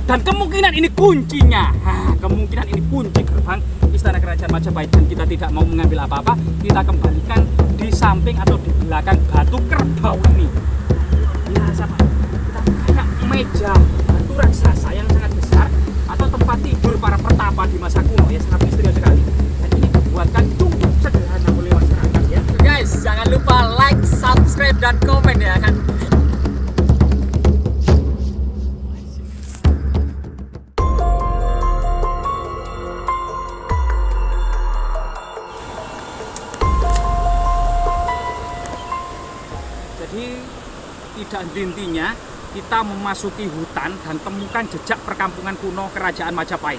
Dan kemungkinan ini kuncinya. Kemungkinan ini kunci gerbang Istana Kerajaan Majapahit. Dan kita tidak mau mengambil apa-apa, kita kembalikan di samping atau di belakang batu kerbau ini. Ya, sama. Kita kayak meja batu raksasa yang sangat besar atau tempat tidur para pertapa di masa kuno, ya, sangat misterius sekali. Dan ini dibuatkan cukup sederhana oleh masyarakat, ya. Guys, jangan lupa like, subscribe, dan komen ya kan. Jadi tidak intinya kita memasuki hutan dan temukan jejak perkampungan kuno Kerajaan Majapahit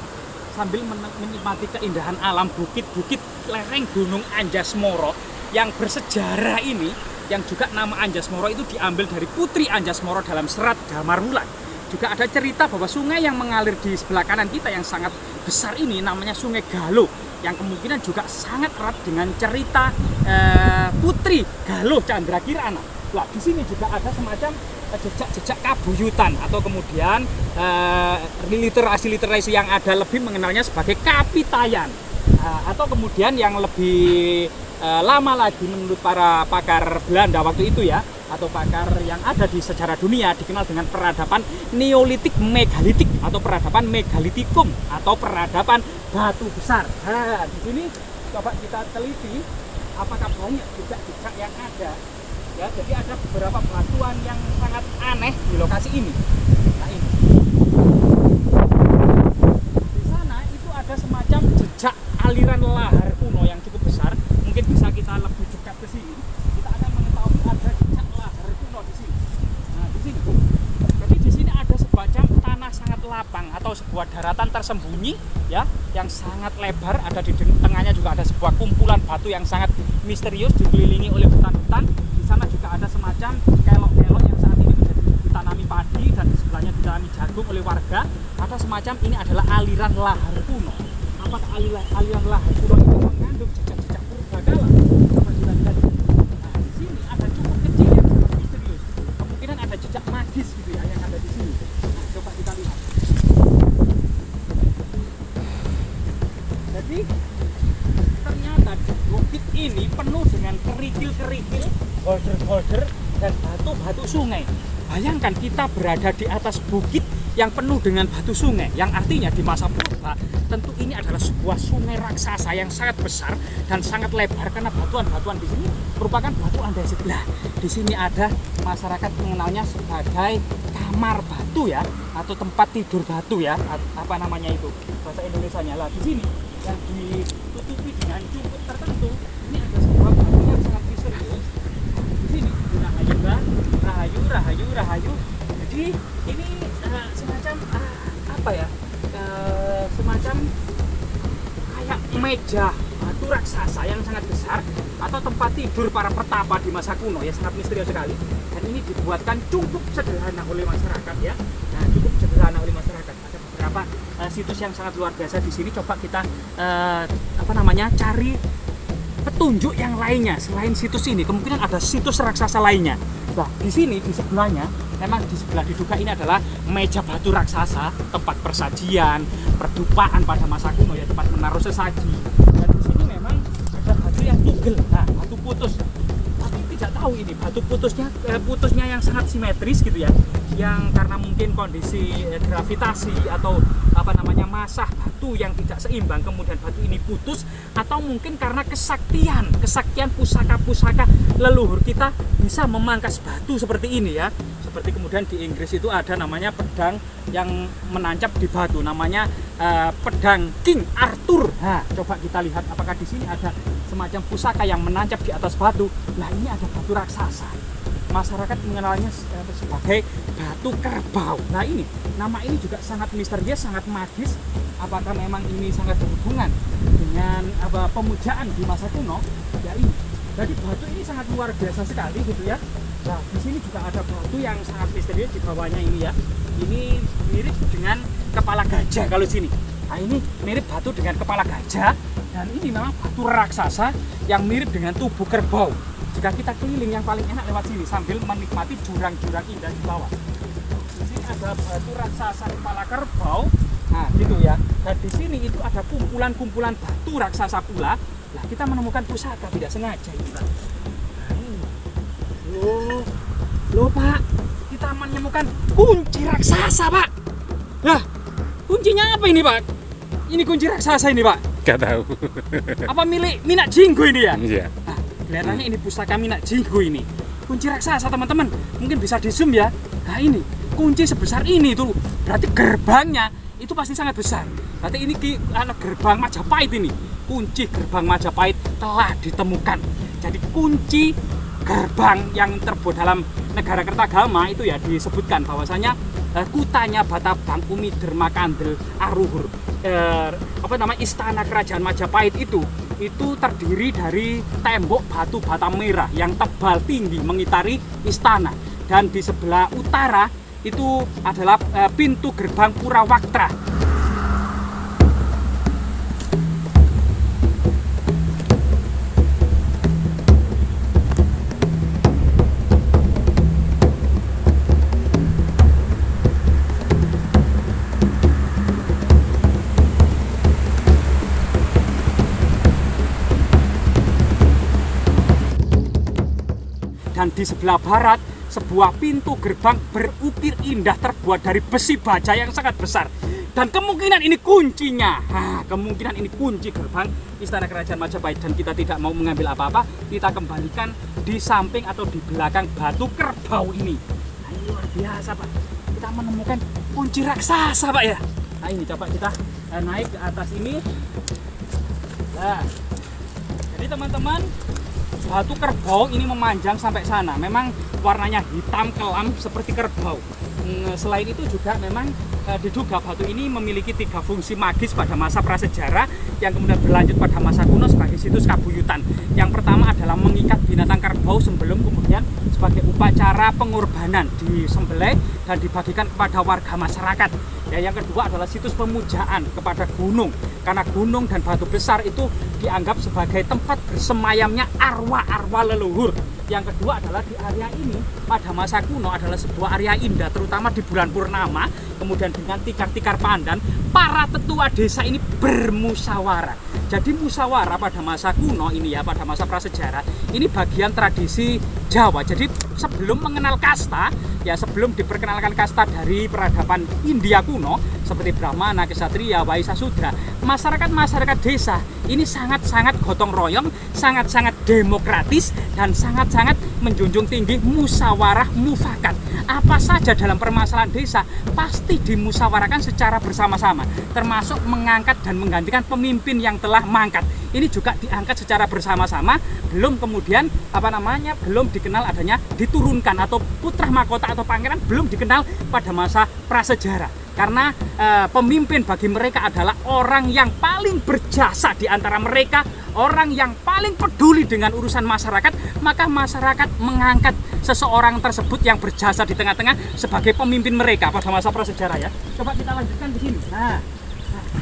sambil menikmati keindahan alam bukit-bukit lereng Gunung Anjasmara yang bersejarah ini, yang juga nama Anjasmara itu diambil dari Putri Anjasmara dalam serat Damar Wulan. Juga ada cerita bahwa sungai yang mengalir di sebelah kanan kita yang sangat besar ini namanya Sungai Galuh, yang kemungkinan juga sangat erat dengan cerita Putri Galuh Candrakirana. Nah, di sini juga ada semacam jejak-jejak kabuyutan atau kemudian literasi yang ada lebih mengenalnya sebagai kapitayan, atau kemudian yang lebih lama lagi menurut para pakar Belanda waktu itu, ya, atau pakar yang ada di sejarah dunia, dikenal dengan peradaban Neolitik Megalitik atau peradaban Megalitikum atau peradaban batu besar. Nah, di sini coba kita teliti apakah banyak jejak-jejak yang ada. Ya, jadi ada beberapa batuan yang sangat aneh di lokasi ini. Nah, ini. Di sana itu ada semacam jejak aliran lahar kuno yang cukup besar. Mungkin bisa kita lebih dekat ke sini. Kita akan mengetahui ada jejak lahar kuno di sini. Nah, di sini. Jadi di sini ada semacam tanah sangat lapang atau sebuah daratan tersembunyi, ya, yang sangat lebar. Ada di tengahnya juga ada sebuah kumpulan batu yang sangat misterius dikelilingi oleh hutan-hutan. Di sana juga ada semacam kelok-kelok yang saat ini menjadi ditanami padi dan di sebelahnya ditanami jagung oleh warga. Ada semacam ini adalah aliran lahar kuno. Apakah aliran lahar kuno itu mengandung jejak-jejak purbakala? Coba kita lihat. Nah, di sini ada cukup kecil yang cukup misterius. Kemungkinan ada jejak magis gitu ya yang ada di sini. Nah, coba kita lihat. Jadi ternyata bukit ini penuh dengan kerikil-kerikil, boulder-boulder, dan batu-batu sungai. Bayangkan kita berada di atas bukit yang penuh dengan batu sungai, yang artinya di masa purba tentu ini adalah sebuah sungai raksasa yang sangat besar dan sangat lebar karena batuan-batuan di sini merupakan batu andesit. Nah, di sini ada masyarakat mengenalnya sebagai kamar batu, ya, atau tempat tidur batu, ya, apa namanya itu bahasa Indonesianya. Lah, di sini yang ditutupi dengan cukup tertentu, ini ada sebuah batu yang sangat misterius. Di sini rahayu. Jadi ini semacam apa ya? Semacam kayak meja batu raksasa yang sangat besar atau tempat tidur para pertapa di masa kuno, ya, sangat misterius sekali. Dan ini dibuatkan cukup sederhana oleh masyarakat, ya. Nah, cukup sederhana oleh masyarakat. Ada beberapa situs yang sangat luar biasa di sini. Coba kita cari petunjuk yang lainnya selain situs ini. Kemungkinan ada situs raksasa lainnya. Nah, di sini di sebelahnya, memang di sebelah diduga ini adalah meja batu raksasa, tempat persajian, perdupaan pada masa kuno, ya, tempat menaruh sesaji. Dan di sini memang ada batu yang tugel, nah, batu putus. Tapi tidak tahu ini batu putusnya yang sangat simetris gitu, ya, yang karena mungkin kondisi gravitasi atau masah batu yang tidak seimbang kemudian batu ini putus, atau mungkin karena kesaktian pusaka-pusaka leluhur kita bisa memangkas batu seperti ini, ya. Seperti kemudian di Inggris itu ada namanya pedang yang menancap di batu, namanya pedang King Arthur. Nah, coba kita lihat apakah di sini ada semacam pusaka yang menancap di atas batu. Nah, ini ada batu raksasa. Masyarakat mengenalnya sebagai batu kerbau. Nah, ini nama ini juga sangat misterius, sangat magis. Apakah memang ini sangat berhubungan dengan pemujaan di masa kuno? Ya, ini. Jadi batu ini sangat luar biasa sekali gitu, ya. Nah, di sini juga ada batu yang sangat misterius di bawahnya ini, ya. Ini mirip dengan kepala gajah kalau sini. Nah, ini mirip batu dengan kepala gajah, dan ini memang batu raksasa yang mirip dengan tubuh kerbau. Jika kita keliling, yang paling enak lewat sini sambil menikmati jurang-jurang indah di bawah. Di sini ada batu raksasa kepala kerbau. Nah, gitu ya. Dan di sini itu ada kumpulan-kumpulan batu raksasa pula. Nah, kita menemukan pusaka tidak sengaja ini, Pak. Nah, ini. Loh, Pak. Kita menemukan kunci raksasa, Pak. Nah, kuncinya apa ini, Pak? Ini kunci raksasa ini, Pak. Gak tahu. Apa milik Minak Jinggo ini ya? Iya. Nah, kelihatannya ini pusaka Minak Jinggo ini. Kunci raksasa, teman-teman. Mungkin bisa di zoom ya. Nah, ini kunci sebesar ini tuh. Berarti gerbangnya itu pasti sangat besar. Berarti ini gerbang Majapahit ini. Kunci gerbang Majapahit telah ditemukan. Jadi kunci gerbang yang terbuat dalam negara Kertagama itu ya disebutkan bahwasanya kutanya Batabang Umi Derma Kandel Aruhur, istana kerajaan Majapahit itu terdiri dari tembok batu bata merah yang tebal tinggi mengitari istana, dan di sebelah utara itu adalah pintu gerbang Purawaktra. Dan di sebelah barat, sebuah pintu gerbang berukir indah terbuat dari besi baja yang sangat besar. Dan kemungkinan ini kuncinya. Kemungkinan ini kunci gerbang Istana Kerajaan Majapahit. Dan kita tidak mau mengambil apa-apa, kita kembalikan di samping atau di belakang batu kerbau ini. Nah, ini luar biasa, Pak. Kita menemukan kunci raksasa, Pak ya. Nah, ini coba kita naik ke atas ini. Nah, jadi teman-teman, batu kerbau ini memanjang sampai sana. Memang warnanya hitam kelam seperti kerbau. Selain itu juga memang diduga batu ini memiliki 3 fungsi magis pada masa prasejarah yang kemudian berlanjut pada masa kuno sebagai situs kabuyutan. Yang pertama adalah mengikat binatang kerbau sebelum kemudian sebagai upacara pengorbanan disembelih dan dibagikan kepada warga masyarakat. Ya, yang kedua adalah situs pemujaan kepada gunung, karena gunung dan batu besar itu dianggap sebagai tempat bersemayamnya arwah-arwah leluhur. Yang kedua adalah di area ini pada masa kuno adalah sebuah area indah, terutama di bulan purnama. Kemudian dengan tikar-tikar pandan, para tetua desa ini bermusyawarah. Jadi musyawarah pada masa kuno ini ya, pada masa prasejarah, ini bagian tradisi Jawa. Jadi sebelum mengenal kasta, ya sebelum diperkenalkan kasta dari peradaban India kuno seperti Brahmana, Ksatria, Waisya, Sudra, masyarakat desa ini sangat-sangat gotong royong, sangat-sangat demokratis, dan sangat-sangat menjunjung tinggi musyawarah mufakat. Apa saja dalam permasalahan desa pasti dimusyawarahkan secara bersama-sama, termasuk mengangkat dan menggantikan pemimpin yang telah mangkat. Ini juga diangkat secara bersama-sama, belum kemudian belum dikenal adanya diturunkan atau putra mahkota atau pangeran, belum dikenal pada masa prasejarah. Karena pemimpin bagi mereka adalah orang yang paling berjasa di antara mereka, orang yang paling peduli dengan urusan masyarakat, maka masyarakat mengangkat seseorang tersebut yang berjasa di tengah-tengah sebagai pemimpin mereka pada masa prasejarah ya. Coba kita lanjutkan di sini. Nah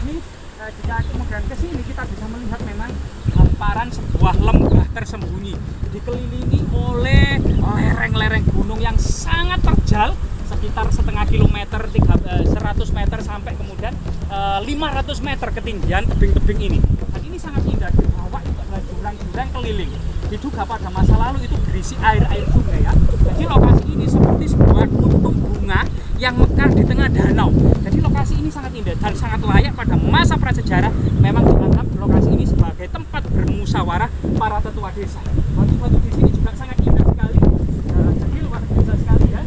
ini jika kemudian ke sini kita bisa melihat memang hamparan sebuah lembah tersembunyi, dikelilingi oleh lereng-lereng gunung yang sangat terjal, sekitar setengah kilometer, 100 meter sampai kemudian 500 meter ketinggian tebing-tebing ini. Dan ini sangat indah. Di bawah itu adalah jurang-jurang keliling. Diduga pada masa lalu itu berisi air-air sungai ya. Jadi lokasi ini seperti sebuah kuntum bunga yang mekar di tengah danau. Jadi lokasi ini sangat indah dan sangat layak pada masa prasejarah. Memang dianggap lokasi ini sebagai tempat bermusyawarah para tetua desa. Batu-batu di sini juga sangat indah sekali. Jadi luar biasa sekali ya.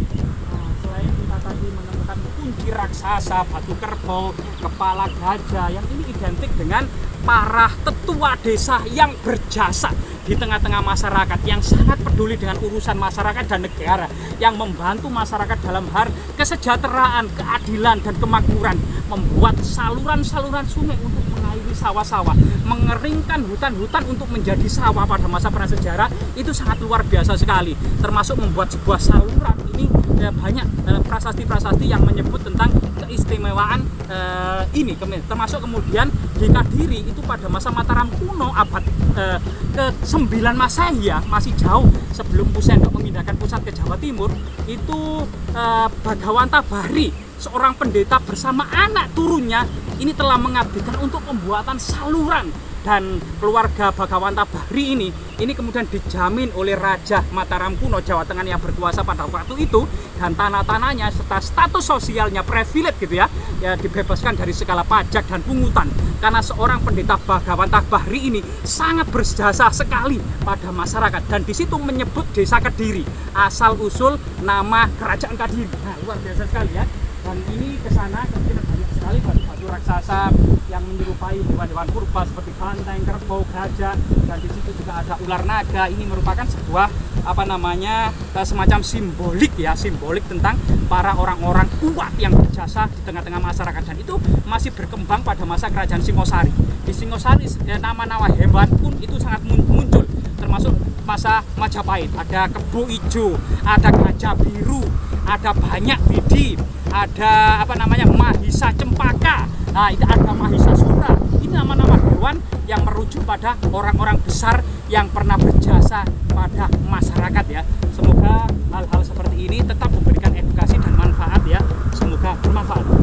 Selain kita tadi menemukan kunci raksasa, batu kerbau, kepala gajah, yang ini identik dengan para tetua desa yang berjasa di tengah-tengah masyarakat, yang sangat peduli dengan urusan masyarakat dan negara, yang membantu masyarakat dalam hal kesejahteraan, keadilan, dan kemakmuran, membuat saluran-saluran sungai untuk mengairi sawah-sawah, mengeringkan hutan-hutan untuk menjadi sawah pada masa prasejarah. Itu sangat luar biasa sekali, termasuk membuat sebuah saluran ini banyak prasasti-prasasti yang menyebut tentang keistimewaan ini, termasuk kemudian di Kadiri itu pada masa Mataram kuno abad ke-9 Masehi ya, masih jauh sebelum Pusendok memindahkan pusat ke Jawa Timur, itu Bagawanta Bahri, seorang pendeta bersama anak turunnya ini telah mengabdikan untuk pembuatan saluran. Dan keluarga Bagawanta Bahri ini kemudian dijamin oleh Raja Mataram kuno Jawa Tengah yang berkuasa pada waktu itu, dan tanah-tanahnya serta status sosialnya privilege gitu ya, dibebaskan dari segala pajak dan pungutan, karena seorang pendeta Bagawanta Bahri ini sangat berjasa sekali pada masyarakat, dan di situ menyebut desa Kediri, asal usul nama kerajaan Kadiri. Nah, luar biasa sekali ya. Dan ini ke sana kemudian banyak sekali batu-batu raksasa yang menyerupai hewan-hewan purba seperti banteng, kerbau, gajah, dan di situ juga ada ular naga. Ini merupakan sebuah semacam simbolik ya, simbolik tentang para orang-orang kuat yang berjasa di tengah-tengah masyarakat, dan itu masih berkembang pada masa kerajaan Singosari. Di Singosari nama-nama hewan pun itu sangat muncul, termasuk masa Majapahit. Ada kebo ijo, ada gajah biru, ada banyak bidi, ada Mahisa Cempaka, nah itu ada Mahisa Sura. Ini nama-nama hewan yang merujuk pada orang-orang besar yang pernah berjasa pada masyarakat ya. Semoga hal-hal seperti ini tetap memberikan edukasi dan manfaat ya. Semoga bermanfaat.